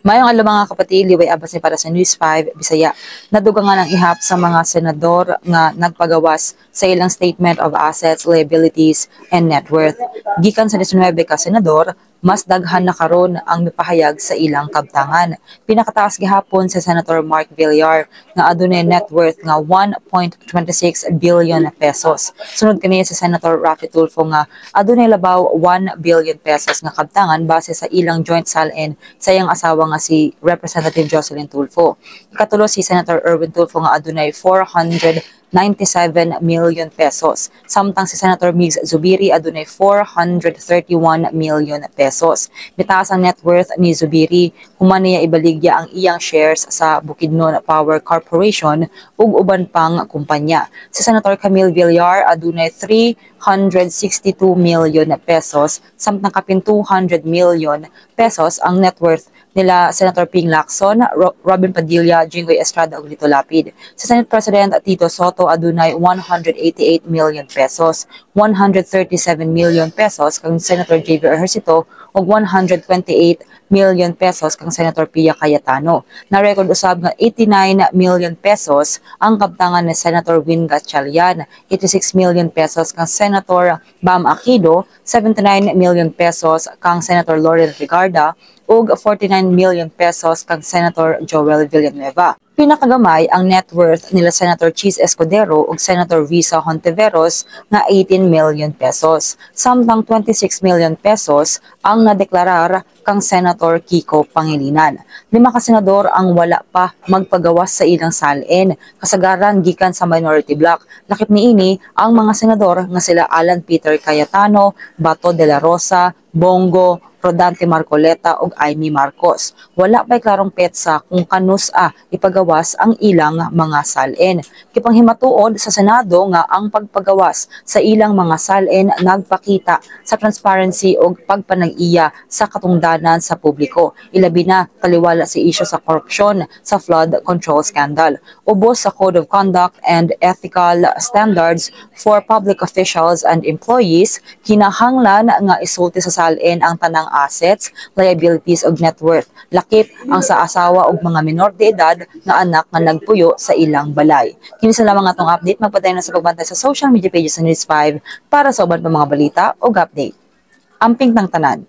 Mayong alam mga kapatid, liway abas ni para sa News 5, Bisaya. Naduga nga ng ihap sa mga senador nga nagpagawas sa ilang statement of assets, liabilities, and net worth. Gikan sa 19 ka senador, mas daghan na karon ang mipahayag sa ilang kabtangan. Pinakataas gihapon sa Senator Mark Villar nga adunay net worth nga 1.26 billion pesos. Sunod kaniya sa Senator Raffy Tulfo nga adunay labaw 1 billion pesos nga kabtangan base sa ilang joint salin sa iyang asawa nga si Representative Jocelyn Tulfo. Ikatulo si Senator Erwin Tulfo nga adunay 497 million pesos. Samtang si Senator Migs Zubiri adunay 431 million pesos. Mitaas ang net worth ni Zubiri human niya ibaligya ang iyang shares sa Bukidnon Power Corporation ug uban pang kumpanya. Si Senator Camille Villar adunay 362 million pesos samtang kapin 200 million pesos ang net worth nila Senator Ping Lacson, Robin Padilla, Jinggoy Estrada ug Lito Lapid. Si Senate President Tito Soto adunay 188 million pesos, 137 million pesos kang Senator JV Ejercito ug 128 million pesos kang Senator Pia Cayetano. Na-record usab nga 89 million pesos ang kabtangan ni Senator Win Gatchalian, 86 million pesos kang Senator Bam Aquino, 79 million pesos kang Senator Laurel Rigarda, ug 49 million pesos kang Senator Joel Villanueva. Pinakagamay ang net worth nila Senator Chis Escudero ug Senator Risa Hontiveros nga 18 million pesos. Samtang 26 million pesos ang nadeklarar kang Senator Kiko Pangilinan. 5 ka senador ang wala pa magpagawas sa ilang salin, kasagaran gikan sa minority bloc. Lakip niini ang mga senador nga sila Alan Peter Cayetano, Bato de la Rosa, Bongo, Rodante Marcoleta ug Amy Marcos. Wala pa'y klarong petsa kung kanus-a ipagawas ang ilang mga salin. Kipanghimatuod sa Senado nga ang pagpagawas sa ilang mga salin nagpakita sa transparency ug pagpanag-iya sa katungdanan sa publiko. Ilabi na taliwala si isyu sa korupsyon sa flood control scandal. Ubos sa Code of Conduct and Ethical Standards for Public Officials and Employees, kinahanglan nga isulti sa salin ang tanang assets, liabilities ug net worth. Lakip ang sa asawa ug mga minor de edad nga anak nga nagpuyo sa ilang balay. Kini sa lamang atong update, magpadayon na sa pagbantay sa social media pages sa News 5 para sa uban pa mga balita ug update. Amping tang tanan.